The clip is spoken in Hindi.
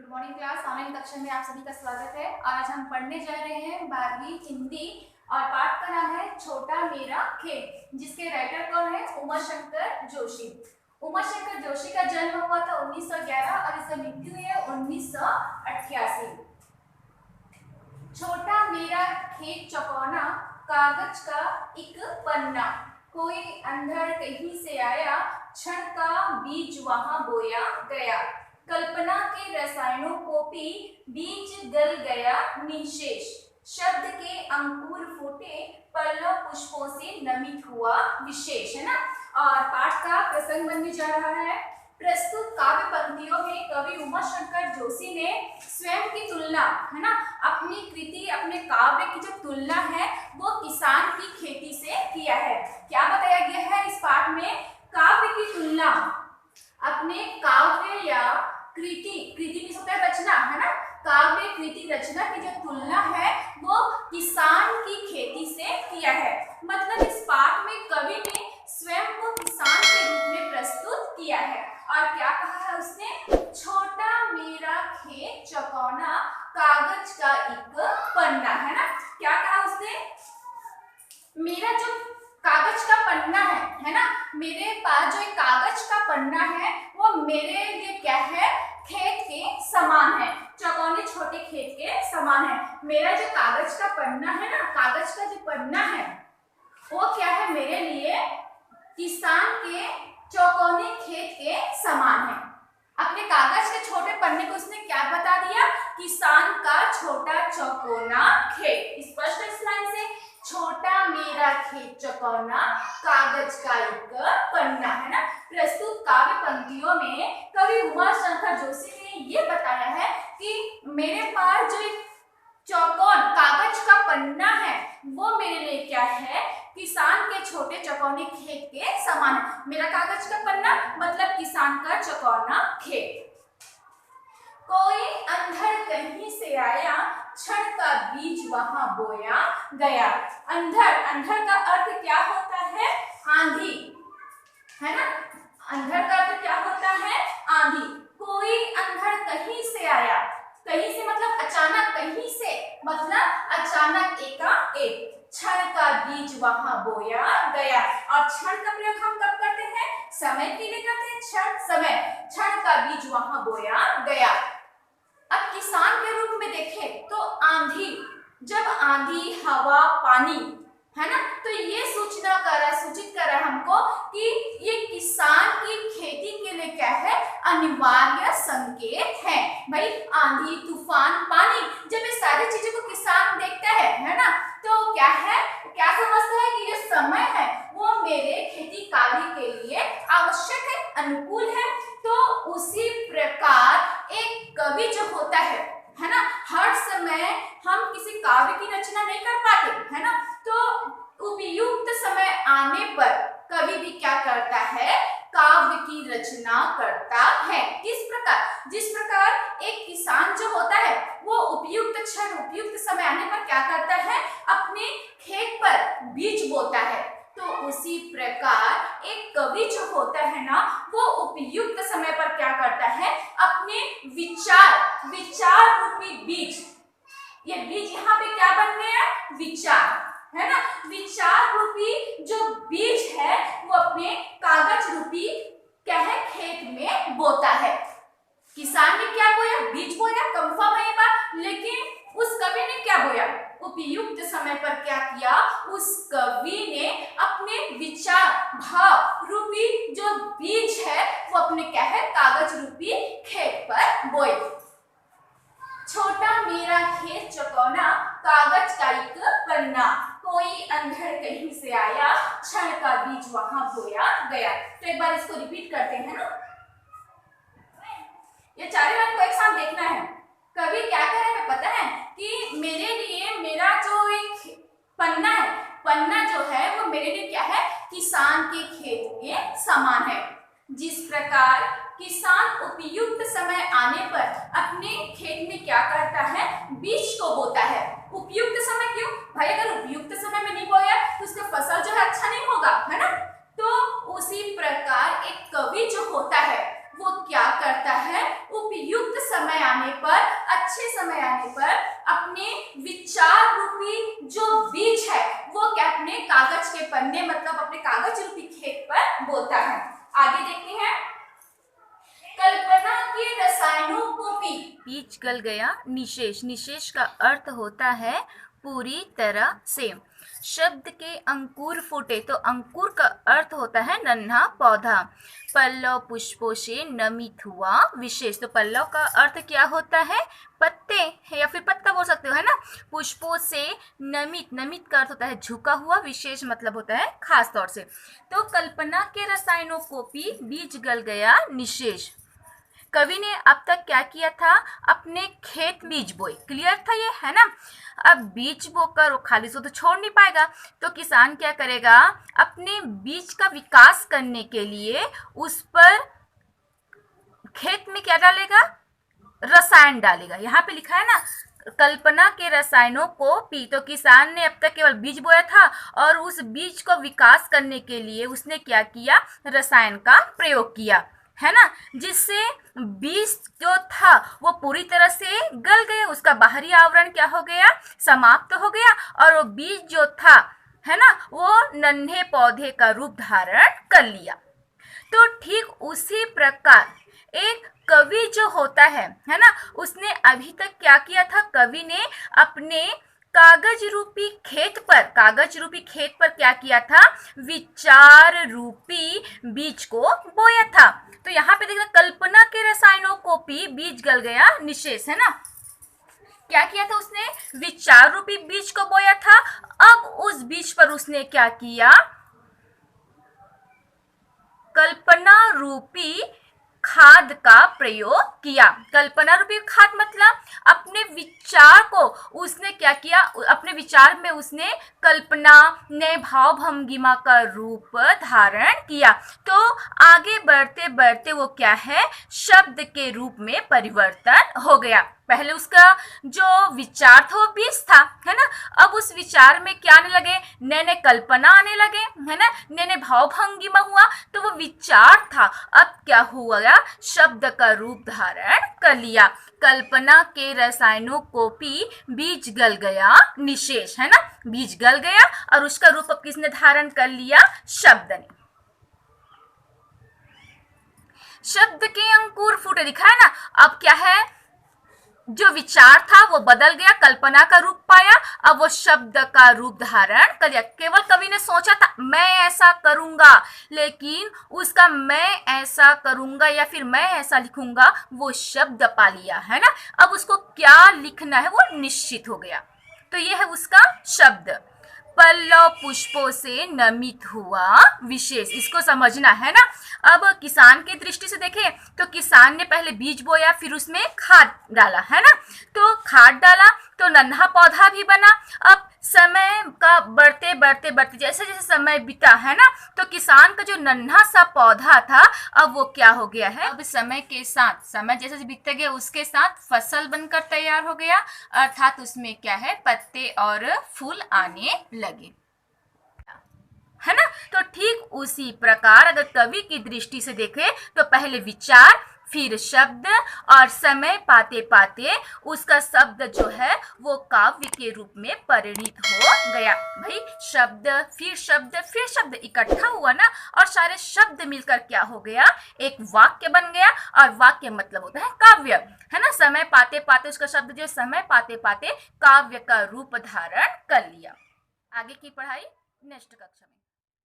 Good morning class. ऑनलाइन कक्षा में आप सभी का स्वागत है। और आज हम पढ़ने जा रहे हैं 12वीं हिंदी और पाठ का नाम है छोटा मेरा खेत, जिसके राइटर कौन है? उमाशंकर जोशी। उमाशंकर जोशी का जन्म हुआ था 1911 और इसका मृत्यु है 1988। छोटा मेरा खेत चौकोना, कागज का एक पन्ना, कोई अंधड़ कहीं से आया, क्षण का बीज वहां बोया गया, कल्पना के रसायनों को पी बीज गल गया निशेष, शब्द के अंकुर फूटे पल्लव पुष्पों से नमित हुआ विशेष, है ना। और पाठ का प्रसंग बनने जा रहा है। प्रस्तुत काव्य पंक्तियों में कवि उमाशंकर जोशी ने स्वयं की तुलना, है ना, अपनी कृति अपने काव्य की जो तुलना है वो किसान की खेती से किया है। क्या बताया गया है इस पाठ में? काव्य की तुलना अपने काव्य या कृति में होता है रचना, है ना, काव्य कृति रचना की जो तुलना है वो किसान की खेती से किया है। मतलब इस पाठ में कवि ने स्वयं को किसान के रूप में प्रस्तुत किया है। और क्या कहा है उसने? छोटा मेरा खेत चौकोना, कागज का एक पन्ना, है ना। क्या कहा उसने? मेरा जो कागज का पन्ना है ना, मेरे पास जो एक कागज का पन्ना है वो मेरे लिए क्या है? खेत के समान है, चौकोने छोटे खेत के समान है। मेरा जो कागज का पन्ना है ना, कागज का जो पन्ना है वो क्या है? मेरे लिए किसान के चौकोने खेत के समान है। अपने कागज के छोटे पन्ने को उसने क्या बता दिया? किसान का छोटा चौकोना खेत। स्पष्ट है इस लाइन से? छोटा मेरा खेत चौकोना, कागज का एक पन्ना, है ना। प्रस्तुत काव्य पंक्तियों में कवि उमाशंकर जोशी ने ये बताया है कि मेरे पास जो चौकोन कागज का पन्ना है वो मेरे लिए क्या है? किसान के छोटे चौकोने खेत के समान है। मेरा कागज का पन्ना मतलब किसान का चौकोना खेत। कोई अंधड़ कहीं से आया, क्षण का बीज वहां बोया गया। अंधड़, अंधड़ का अर्थ क्या होता है? आंधी, है ना। अंधड़ का अर्थ क्या होता है? आंधी। कोई अंधड़ कहीं से आया, कहीं से मतलब अचानक, कहीं से मतलब अचानक, एकाएक। क्षण का बीज वहां बोया गया। और क्षण का प्रयोग हम कब करते हैं? समय के लिए करते हैं। क्षण, समय। क्षण का बीज वहां बोया गया। अब किसान के रूप में देखें तो आंधी, जब आंधी, हवा, पानी, है ना, तो ये सूचित कर रहा है हमको कि ये किसान की खेती के लिए क्या है? अनिवार्य संकेत है। भाई आंधी, तूफान, पानी, जब ये सारी चीजों को किसान देखता है ना, तो क्या है? क्या समझता है कि ये समय है वो मेरे खेती कार्य के लिए आवश्यक है, अनुकूल है। तो उसी प्रकार एक कवि जो होता है ना, हर समय हम किसी काव्य की रचना नहीं कर पाते, है ना, तो उपयुक्त समय आने पर कवि भी क्या करता है? काव्य की रचना करता है। किस प्रकार? जिस प्रकार एक किसान जो होता है वो उपयुक्त क्षण, उपयुक्त समय आने पर क्या करता है? अपने खेत पर बीज बोता है। तो उसी प्रकार एक कवि जो होता है ना, वो उपयुक्त समय पर क्या करता है? अपने विचार रूपी बीज, ये बीज यहाँ पे क्या बन गया? विचार, है ना। विचार रूपी जो बीज है वो अपने कागज रूपी क्या है? खेत में बोता है। किसान ने क्या बोया? बीज बोया, कंफर्म है ये बात। लेकिन उस कवि ने क्या बोया? उपयुक्त समय पर क्या किया? उस कवि ने अपने विचार, भाव रूपी जो बीज है वो अपने क्या है? कागज रूपी खेत पर बोए। छोटा मेरा खेत चौकोना, कागज का एक पन्ना, कोई अंधड़ कहीं से आया, क्षण का बीज वहां बोया गया। तो एक बार इसको रिपीट करते हैं ना। ये चारों लाइन को एक साथ देखना है। कवि क्या कह रहे हैं पता है? कि मेरे लिए मेरा जो एक पन्ना है, पन्ना जो है वो मेरे लिए क्या है? किसान के खेत के समान है। जिस प्रकार किसान उपयुक्त समय आने पर अपने खेत में क्या करता है? बीज को बोता है। उपयुक्त समय क्यों? भाई अगर उपयुक्त समय में नहीं बोया तो उसका फसल जो है अच्छा नहीं होगा, है ना। तो उसी प्रकार एक कवि जो होता है वो क्या करता है, उपयुक्त समय आने पर, अच्छे समय आने पर अपने विचार रूपी जो बीज है वो क्या अपने कागज के पन्ने मतलब अपने कागज रूपी खेत पर बोता है। आगे देखते हैं, कल्पना के रसायनों को पी। बीज गल गया निशेष। निशेष का अर्थ होता है पूरी तरह से। शब्द के अंकुर फूटे, तो अंकुर का अर्थ होता है नन्हा पौधा। पल्लव पुष्पों से नमित हुआ विशेष, तो पल्लव का अर्थ क्या होता है, पत्ते या फिर पत्ता बोल सकते हो, है ना। पुष्पों से नमित, नमित का अर्थ होता है झुका हुआ, विशेष मतलब होता है खास तौर से। तो कल्पना के रसायनों को पी, बीज गल गया निशेष। कवि ने अब तक क्या किया था, अपने खेत बीज बोए, क्लियर था ये, है ना। अब बीज बोकर वो खाली से तो छोड़ नहीं पाएगा, तो किसान क्या करेगा, अपने बीज का विकास करने के लिए उस पर खेत में क्या डालेगा, रसायन डालेगा। यहाँ पे लिखा है ना, कल्पना के रसायनों को पी, तो किसान ने अब तक केवल बीज बोया था और उस बीज को विकास करने के लिए उसने क्या किया, रसायन का प्रयोग किया, है ना, जिससे बीज जो था वो पूरी तरह से गल गया, उसका बाहरी आवरण क्या हो गया, समाप्त हो गया, और वो बीज जो था, है ना, वो नन्हे पौधे का रूप धारण कर लिया। तो ठीक उसी प्रकार एक कवि जो होता है ना, उसने अभी तक क्या किया था, कवि ने अपने कागज रूपी खेत पर क्या किया था, विचार रूपी बीज को बोया था। तो यहाँ पे देखना, कल्पना के रसायनों को पी, बीज गल गया निशेष, है ना। क्या किया था उसने, विचार रूपी बीज को बोया था। अब उस बीज पर उसने क्या किया, कल्पना रूपी खाद का प्रयोग किया। कल्पना रूपी खाद मतलब अपने विचार को उसने क्या किया, अपने विचार में उसने कल्पना ने भाव भंगिमा का रूप धारण किया। तो आगे बढ़ते बढ़ते वो क्या है, शब्द के रूप में परिवर्तन हो गया। पहले उसका जो विचार था वो बीज था, है ना। अब उस विचार में क्या आने लगे, नए नए कल्पना आने लगे, है ना, नए नए भाव भंगिमा हुआ। तो वो विचार था, अब क्या हुआ, शब्द का रूप धारण कर लिया। कल्पना के रसायनों को पी, बीज गल गया निशेष, है ना। बीज गल गया और उसका रूप अब किसने धारण कर लिया, शब्द ने। शब्द के अंकुर फूटे, दिखा है ना। अब क्या है, जो विचार था वो बदल गया, कल्पना का रूप पाया, अब वो शब्द का रूप धारण कर लिया। केवल कवि ने सोचा था मैं ऐसा करूंगा, लेकिन उसका मैं ऐसा करूंगा या फिर मैं ऐसा लिखूंगा वो शब्द पा लिया, है ना। अब उसको क्या लिखना है वो निश्चित हो गया। तो ये है उसका शब्द। पल्लव पुष्पों से नमित हुआ विशेष, इसको समझना है ना। अब किसान की दृष्टि से देखें तो किसान ने पहले बीज बोया, फिर उसमें खाद डाला, है ना। तो खाद डाला तो नन्हा पौधा भी बना। अब समय का बढ़ते बढ़ते बढ़ते जैसे जैसे समय बीता, है ना, तो किसान का जो नन्हा सा पौधा था अब वो क्या हो गया है, अब समय के साथ, समय जैसे बीतते गए उसके साथ फसल बनकर तैयार हो गया, अर्थात उसमें क्या है, पत्ते और फूल आने लगे, है ना। तो ठीक उसी प्रकार अगर कवि की दृष्टि से देखें तो पहले विचार, फिर शब्द, और समय पाते पाते उसका शब्द जो है वो काव्य के रूप में परिणित हो गया। भाई शब्द फिर शब्द फिर शब्द इकट्ठा हुआ ना, और सारे शब्द मिलकर क्या हो गया, एक वाक्य बन गया। और वाक्य मतलब होता है काव्य, है ना। समय पाते पाते उसका शब्द जो समय पाते पाते काव्य का रूप धारण कर लिया। आगे की पढ़ाई नेक्स्ट कक्षा में।